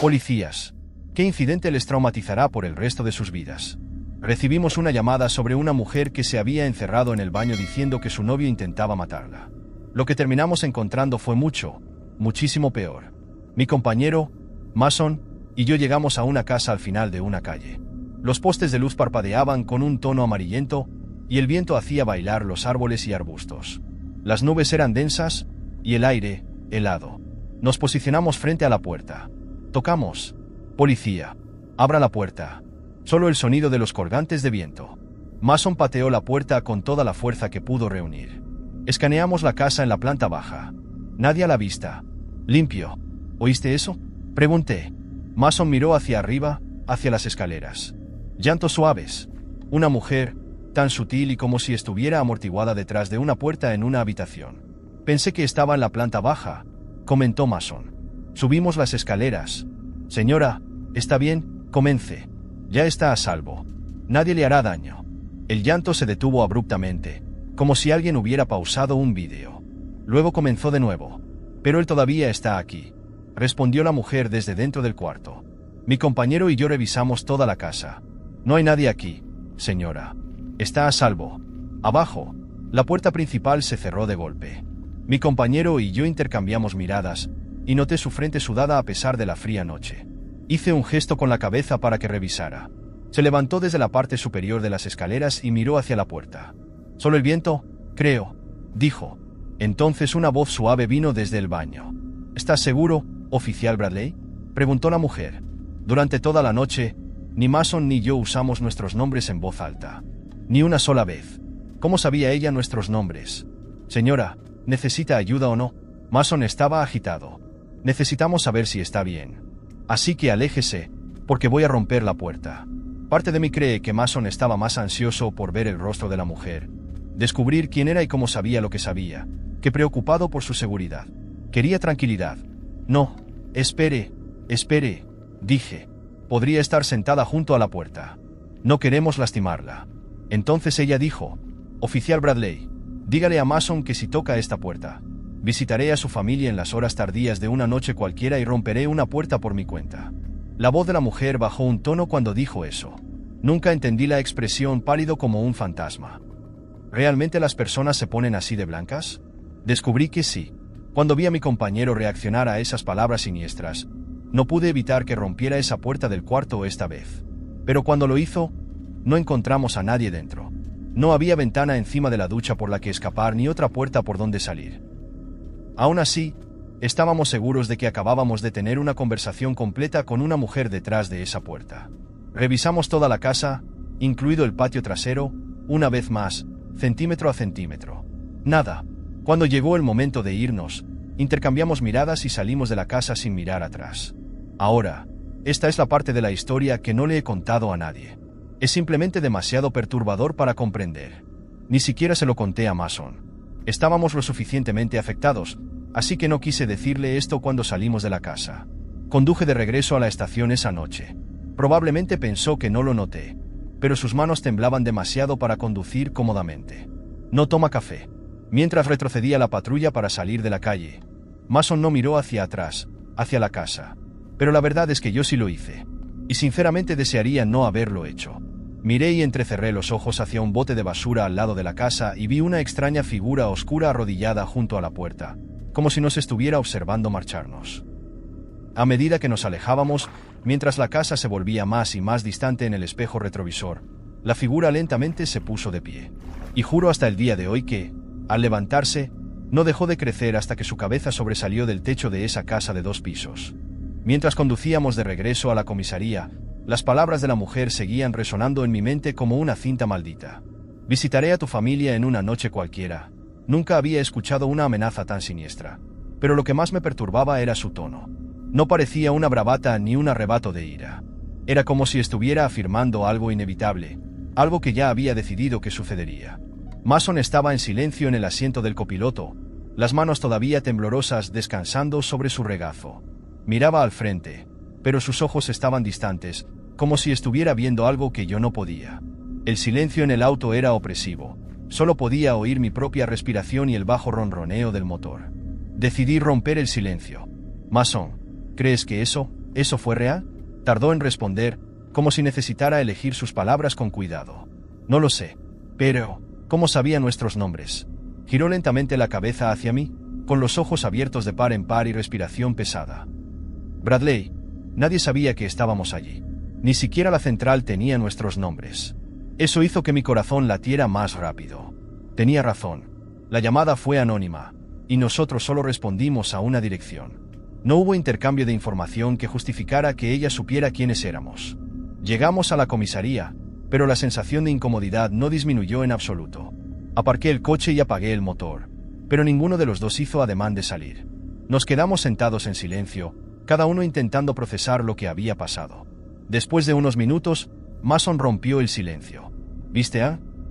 Policías. ¿Qué incidente les traumatizará por el resto de sus vidas? Recibimos una llamada sobre una mujer que se había encerrado en el baño diciendo que su novio intentaba matarla. Lo que terminamos encontrando fue muchísimo peor. Mi compañero, Mason, y yo llegamos a una casa al final de una calle. Los postes de luz parpadeaban con un tono amarillento y el viento hacía bailar los árboles y arbustos. Las nubes eran densas y el aire, helado. Nos posicionamos frente a la puerta. Tocamos. Policía. Abra la puerta. Solo el sonido de los colgantes de viento. Mason pateó la puerta con toda la fuerza que pudo reunir. Escaneamos la casa en la planta baja. Nadie a la vista. Limpio. ¿Oíste eso?, pregunté. Mason miró hacia arriba, hacia las escaleras. Llantos suaves. Una mujer, tan sutil y como si estuviera amortiguada detrás de una puerta en una habitación. Pensé que estaba en la planta baja, comentó Mason. Subimos las escaleras. Señora, ¿está bien?, comencé. Ya está a salvo. Nadie le hará daño. El llanto se detuvo abruptamente, como si alguien hubiera pausado un vídeo. Luego comenzó de nuevo. Pero él todavía está aquí, respondió la mujer desde dentro del cuarto. Mi compañero y yo revisamos toda la casa. No hay nadie aquí, señora. Está a salvo. Abajo, la puerta principal se cerró de golpe. Mi compañero y yo intercambiamos miradas, y noté su frente sudada a pesar de la fría noche. Hice un gesto con la cabeza para que revisara. Se levantó desde la parte superior de las escaleras y miró hacia la puerta. «Solo el viento, creo», dijo. Entonces una voz suave vino desde el baño. «¿Estás seguro, oficial Bradley?», preguntó la mujer. Durante toda la noche, ni Mason ni yo usamos nuestros nombres en voz alta. Ni una sola vez. ¿Cómo sabía ella nuestros nombres? «Señora, ¿necesita ayuda o no?». Mason estaba agitado. «Necesitamos saber si está bien. Así que aléjese, porque voy a romper la puerta». Parte de mí cree que Mason estaba más ansioso por ver el rostro de la mujer, descubrir quién era y cómo sabía lo que sabía, que preocupado por su seguridad. Quería tranquilidad. «No, espere, dije. Podría estar sentada junto a la puerta. No queremos lastimarla». Entonces ella dijo: «Oficial Bradley, dígale a Mason que si toca esta puerta, visitaré a su familia en las horas tardías de una noche cualquiera y romperé una puerta por mi cuenta». La voz de la mujer bajó un tono cuando dijo eso. Nunca entendí la expresión pálido como un fantasma. ¿Realmente las personas se ponen así de blancas? Descubrí que sí. Cuando vi a mi compañero reaccionar a esas palabras siniestras, no pude evitar que rompiera esa puerta del cuarto esta vez. Pero cuando lo hizo, no encontramos a nadie dentro. No había ventana encima de la ducha por la que escapar ni otra puerta por donde salir. Aún así, estábamos seguros de que acabábamos de tener una conversación completa con una mujer detrás de esa puerta. Revisamos toda la casa, incluido el patio trasero, una vez más, centímetro a centímetro. Nada. Cuando llegó el momento de irnos, intercambiamos miradas y salimos de la casa sin mirar atrás. Ahora, esta es la parte de la historia que no le he contado a nadie. Es simplemente demasiado perturbador para comprender. Ni siquiera se lo conté a Mason. Estábamos lo suficientemente afectados, así que no quise decirle esto cuando salimos de la casa. Conduje de regreso a la estación esa noche. Probablemente pensó que no lo noté, pero sus manos temblaban demasiado para conducir cómodamente. «No toma café». Mientras retrocedía la patrulla para salir de la calle, Mason no miró hacia atrás, hacia la casa. Pero la verdad es que yo sí lo hice. Y sinceramente desearía no haberlo hecho. Miré y entrecerré los ojos hacia un bote de basura al lado de la casa y vi una extraña figura oscura arrodillada junto a la puerta, como si nos estuviera observando marcharnos. A medida que nos alejábamos, mientras la casa se volvía más y más distante en el espejo retrovisor, la figura lentamente se puso de pie. Y juro hasta el día de hoy que, al levantarse, no dejó de crecer hasta que su cabeza sobresalió del techo de esa casa de 2 pisos. Mientras conducíamos de regreso a la comisaría, las palabras de la mujer seguían resonando en mi mente como una cinta maldita. «Visitaré a tu familia en una noche cualquiera». Nunca había escuchado una amenaza tan siniestra, pero lo que más me perturbaba era su tono. No parecía una bravata ni un arrebato de ira. Era como si estuviera afirmando algo inevitable, algo que ya había decidido que sucedería. Mason estaba en silencio en el asiento del copiloto, las manos todavía temblorosas descansando sobre su regazo. Miraba al frente, pero sus ojos estaban distantes, como si estuviera viendo algo que yo no podía. El silencio en el auto era opresivo. Solo podía oír mi propia respiración y el bajo ronroneo del motor. Decidí romper el silencio. «Mason, ¿crees que eso?» ¿Eso fue real? Tardó en responder, como si necesitara elegir sus palabras con cuidado. No lo sé. Pero, ¿cómo sabía nuestros nombres? Giró lentamente la cabeza hacia mí, con los ojos abiertos de par en par y respiración pesada. Bradley, nadie sabía que estábamos allí. Ni siquiera la central tenía nuestros nombres. Eso hizo que mi corazón latiera más rápido. Tenía razón. La llamada fue anónima, y nosotros solo respondimos a una dirección. No hubo intercambio de información que justificara que ella supiera quiénes éramos. Llegamos a la comisaría, pero la sensación de incomodidad no disminuyó en absoluto. Aparqué el coche y apagué el motor, pero ninguno de los dos hizo ademán de salir. Nos quedamos sentados en silencio, cada uno intentando procesar lo que había pasado. Después de unos minutos, Mason rompió el silencio. ¿Viste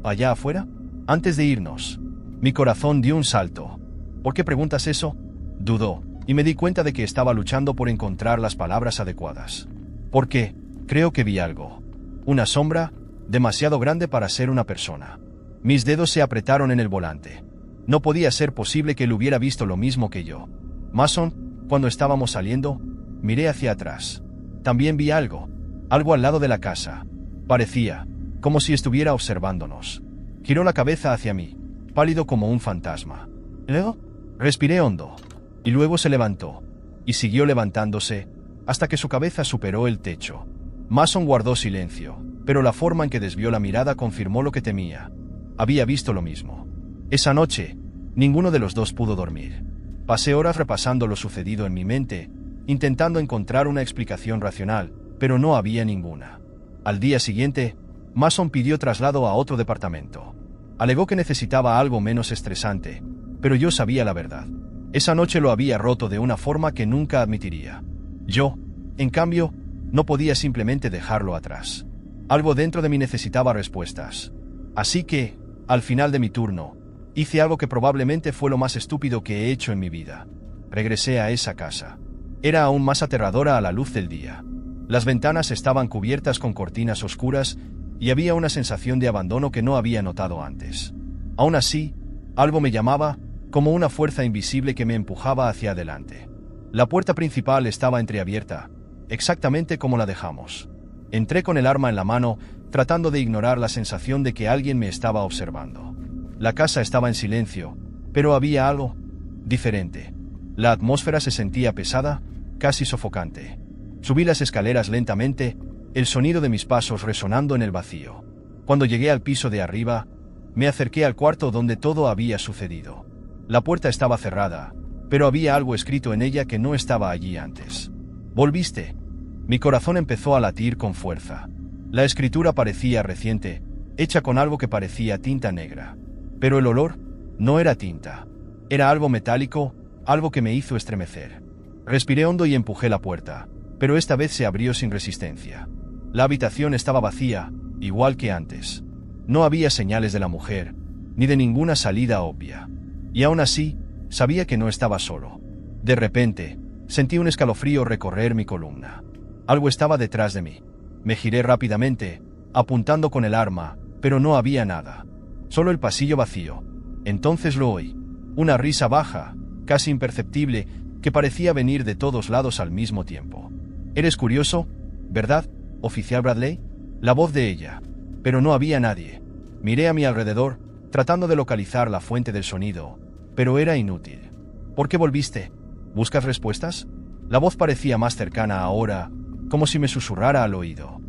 allá afuera? Antes de irnos. Mi corazón dio un salto. ¿Por qué preguntas eso? Dudó, y me di cuenta de que estaba luchando por encontrar las palabras adecuadas. Porque creo que vi algo. Una sombra, demasiado grande para ser una persona. Mis dedos se apretaron en el volante. No podía ser posible que él hubiera visto lo mismo que yo. Mason, cuando estábamos saliendo, miré hacia atrás. También vi algo al lado de la casa. Parecía como si estuviera observándonos. Giró la cabeza hacia mí, pálido como un fantasma. ¿Luego? Respiré hondo, y luego se levantó, y siguió levantándose, hasta que su cabeza superó el techo. Mason guardó silencio, pero la forma en que desvió la mirada confirmó lo que temía. Había visto lo mismo. Esa noche, ninguno de los dos pudo dormir. Pasé horas repasando lo sucedido en mi mente, intentando encontrar una explicación racional, pero no había ninguna. Al día siguiente, Mason pidió traslado a otro departamento. Alegó que necesitaba algo menos estresante, pero yo sabía la verdad. Esa noche lo había roto de una forma que nunca admitiría. Yo, en cambio, no podía simplemente dejarlo atrás. Algo dentro de mí necesitaba respuestas. Así que, al final de mi turno, hice algo que probablemente fue lo más estúpido que he hecho en mi vida. Regresé a esa casa. Era aún más aterradora a la luz del día. Las ventanas estaban cubiertas con cortinas oscuras y había una sensación de abandono que no había notado antes. Aún así, algo me llamaba, como una fuerza invisible que me empujaba hacia adelante. La puerta principal estaba entreabierta, exactamente como la dejamos. Entré con el arma en la mano, tratando de ignorar la sensación de que alguien me estaba observando. La casa estaba en silencio, pero había algo diferente. La atmósfera se sentía pesada, casi sofocante. Subí las escaleras lentamente, el sonido de mis pasos resonando en el vacío. Cuando llegué al piso de arriba, me acerqué al cuarto donde todo había sucedido. La puerta estaba cerrada, pero había algo escrito en ella que no estaba allí antes. ¿Volviste? Mi corazón empezó a latir con fuerza. La escritura parecía reciente, hecha con algo que parecía tinta negra. Pero el olor no era tinta. Era algo metálico, algo que me hizo estremecer. Respiré hondo y empujé la puerta, pero esta vez se abrió sin resistencia. La habitación estaba vacía, igual que antes. No había señales de la mujer, ni de ninguna salida obvia. Y aún así, sabía que no estaba solo. De repente, sentí un escalofrío recorrer mi columna. Algo estaba detrás de mí. Me giré rápidamente, apuntando con el arma, pero no había nada. Solo el pasillo vacío. Entonces lo oí. Una risa baja, casi imperceptible, que parecía venir de todos lados al mismo tiempo. «¿Eres curioso, verdad, oficial Bradley?» La voz de ella. Pero no había nadie. Miré a mi alrededor, tratando de localizar la fuente del sonido, pero era inútil. ¿Por qué volviste? ¿Buscas respuestas? La voz parecía más cercana ahora, como si me susurrara al oído.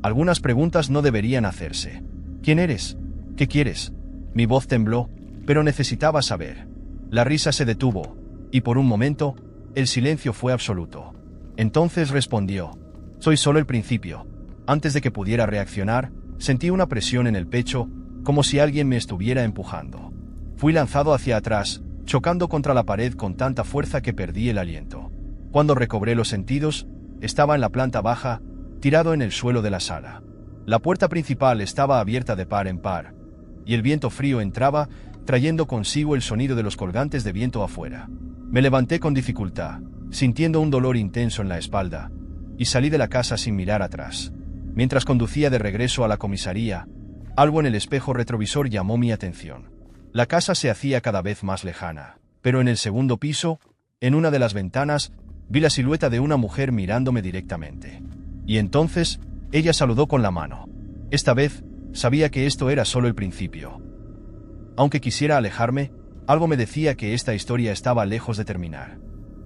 Algunas preguntas no deberían hacerse. ¿Quién eres? ¿Qué quieres? Mi voz tembló, pero necesitaba saber. La risa se detuvo, y por un momento, el silencio fue absoluto. Entonces respondió: «Soy solo el principio». Antes de que pudiera reaccionar, sentí una presión en el pecho, como si alguien me estuviera empujando. Fui lanzado hacia atrás, chocando contra la pared con tanta fuerza que perdí el aliento. Cuando recobré los sentidos, estaba en la planta baja, tirado en el suelo de la sala. La puerta principal estaba abierta de par en par, y el viento frío entraba, trayendo consigo el sonido de los colgantes de viento afuera. Me levanté con dificultad, sintiendo un dolor intenso en la espalda, y salí de la casa sin mirar atrás. Mientras conducía de regreso a la comisaría, algo en el espejo retrovisor llamó mi atención. La casa se hacía cada vez más lejana, pero en el segundo piso, en una de las ventanas, Vi la silueta de una mujer mirándome directamente. Y entonces, ella saludó con la mano. Esta vez, sabía que esto era solo el principio. Aunque quisiera alejarme, algo me decía que esta historia estaba lejos de terminar.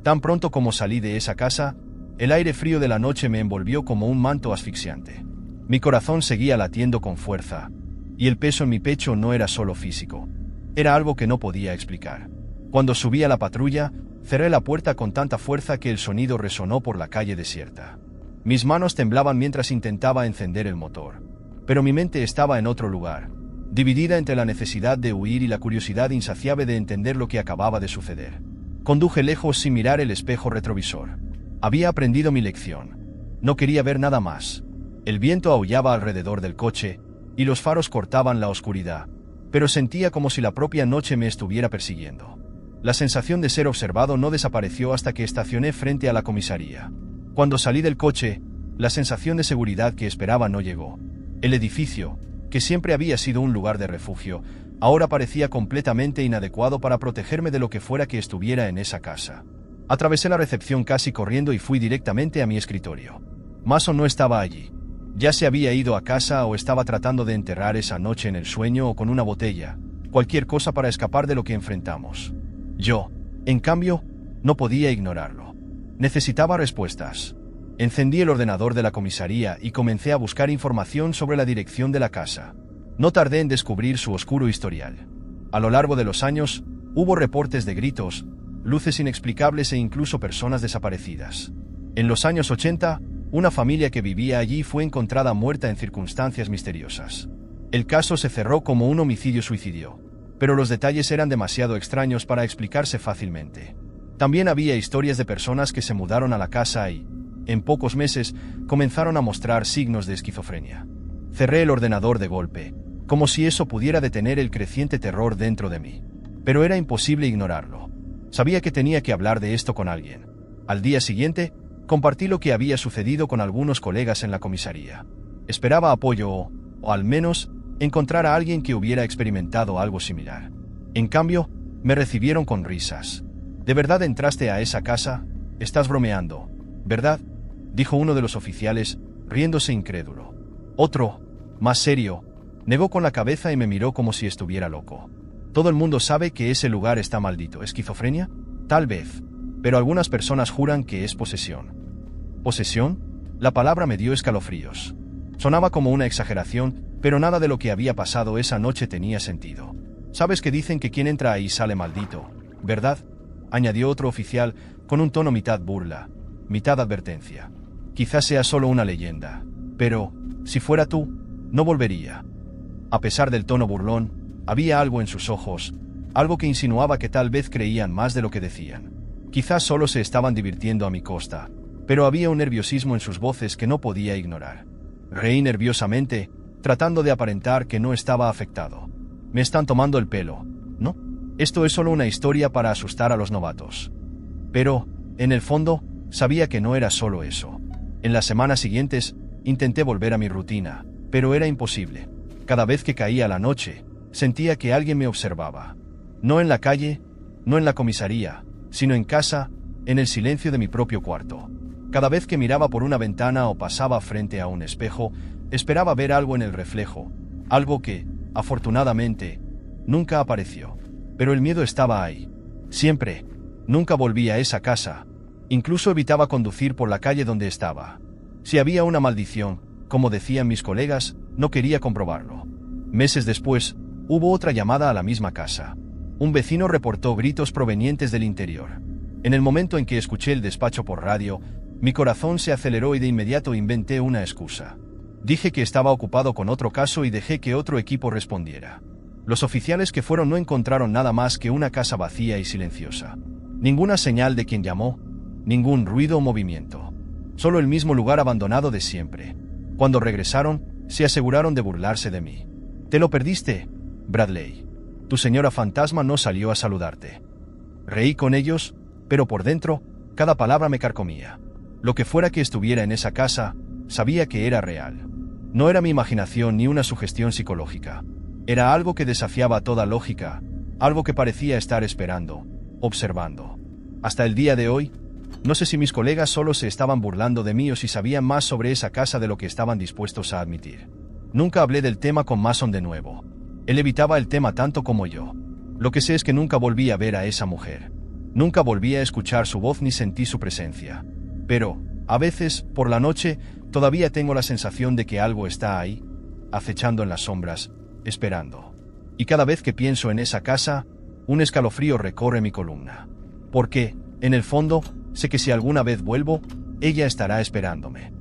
Tan pronto como salí de esa casa, el aire frío de la noche me envolvió como un manto asfixiante. Mi corazón seguía latiendo con fuerza, y el peso en mi pecho no era solo físico. Era algo que no podía explicar. Cuando subí a la patrulla, cerré la puerta con tanta fuerza que el sonido resonó por la calle desierta. Mis manos temblaban mientras intentaba encender el motor. Pero mi mente estaba en otro lugar, dividida entre la necesidad de huir y la curiosidad insaciable de entender lo que acababa de suceder. Conduje lejos sin mirar el espejo retrovisor. Había aprendido mi lección. No quería ver nada más. El viento aullaba alrededor del coche, y los faros cortaban la oscuridad, pero sentía como si la propia noche me estuviera persiguiendo. La sensación de ser observado no desapareció hasta que estacioné frente a la comisaría. Cuando salí del coche, la sensación de seguridad que esperaba no llegó. El edificio, que siempre había sido un lugar de refugio, ahora parecía completamente inadecuado para protegerme de lo que fuera que estuviera en esa casa. Atravesé la recepción casi corriendo y fui directamente a mi escritorio. Mason no estaba allí. Ya se había ido a casa o estaba tratando de enterrar esa noche en el sueño o con una botella, cualquier cosa para escapar de lo que enfrentamos. Yo, en cambio, no podía ignorarlo. Necesitaba respuestas. Encendí el ordenador de la comisaría y comencé a buscar información sobre la dirección de la casa. No tardé en descubrir su oscuro historial. A lo largo de los años, hubo reportes de gritos, luces inexplicables e incluso personas desaparecidas. En los años 80, una familia que vivía allí fue encontrada muerta en circunstancias misteriosas. El caso se cerró como un homicidio-suicidio, pero los detalles eran demasiado extraños para explicarse fácilmente. También había historias de personas que se mudaron a la casa y, en pocos meses, comenzaron a mostrar signos de esquizofrenia. Cerré el ordenador de golpe, como si eso pudiera detener el creciente terror dentro de mí. Pero era imposible ignorarlo. Sabía que tenía que hablar de esto con alguien. Al día siguiente, compartí lo que había sucedido con algunos colegas en la comisaría. Esperaba apoyo o al menos, encontrar a alguien que hubiera experimentado algo similar. En cambio, me recibieron con risas. ¿De verdad entraste a esa casa? Estás bromeando, ¿verdad?, dijo uno de los oficiales, riéndose incrédulo. Otro, más serio, negó con la cabeza y me miró como si estuviera loco. Todo el mundo sabe que ese lugar está maldito. ¿Esquizofrenia? Tal vez, pero algunas personas juran que es posesión. ¿Posesión? La palabra me dio escalofríos. Sonaba como una exageración, pero nada de lo que había pasado esa noche tenía sentido. Sabes que dicen que quien entra ahí sale maldito, ¿verdad?, añadió otro oficial con un tono mitad burla, mitad advertencia. Quizás sea solo una leyenda, pero, si fuera tú, no volvería. A pesar del tono burlón, había algo en sus ojos, algo que insinuaba que tal vez creían más de lo que decían. Quizás solo se estaban divirtiendo a mi costa, pero había un nerviosismo en sus voces que no podía ignorar. Reí nerviosamente, tratando de aparentar que no estaba afectado. Me están tomando el pelo, ¿no? Esto es solo una historia para asustar a los novatos. Pero, en el fondo, sabía que no era solo eso. En las semanas siguientes, intenté volver a mi rutina, pero era imposible. Cada vez que caía la noche, sentía que alguien me observaba. No en la calle, no en la comisaría, sino en casa, en el silencio de mi propio cuarto. Cada vez que miraba por una ventana o pasaba frente a un espejo, esperaba ver algo en el reflejo, algo que, afortunadamente, nunca apareció. Pero el miedo estaba ahí. Siempre. Nunca volví a esa casa. Incluso evitaba conducir por la calle donde estaba. Si había una maldición, como decían mis colegas, no quería comprobarlo. Meses después, hubo otra llamada a la misma casa. Un vecino reportó gritos provenientes del interior. En el momento en que escuché el despacho por radio, mi corazón se aceleró y de inmediato inventé una excusa. Dije que estaba ocupado con otro caso y dejé que otro equipo respondiera. Los oficiales que fueron no encontraron nada más que una casa vacía y silenciosa. Ninguna señal de quien llamó, ningún ruido o movimiento. Solo el mismo lugar abandonado de siempre. Cuando regresaron, se aseguraron de burlarse de mí. «Te lo perdiste, Bradley. Tu señora fantasma no salió a saludarte». Reí con ellos, pero por dentro, cada palabra me carcomía. Lo que fuera que estuviera en esa casa, sabía que era real. No era mi imaginación ni una sugestión psicológica. Era algo que desafiaba toda lógica, algo que parecía estar esperando, observando. Hasta el día de hoy, No sé si mis colegas solo se estaban burlando de mí o si sabían más sobre esa casa de lo que estaban dispuestos a admitir. Nunca hablé del tema con Mason de nuevo. Él evitaba el tema tanto como yo. Lo que sé es que nunca volví a ver a esa mujer. Nunca volví a escuchar su voz ni sentí su presencia. Pero, a veces, por la noche, todavía tengo la sensación de que algo está ahí, acechando en las sombras, esperando. Y cada vez que pienso en esa casa, un escalofrío recorre mi columna. Porque, en el fondo, sé que si alguna vez vuelvo, ella estará esperándome.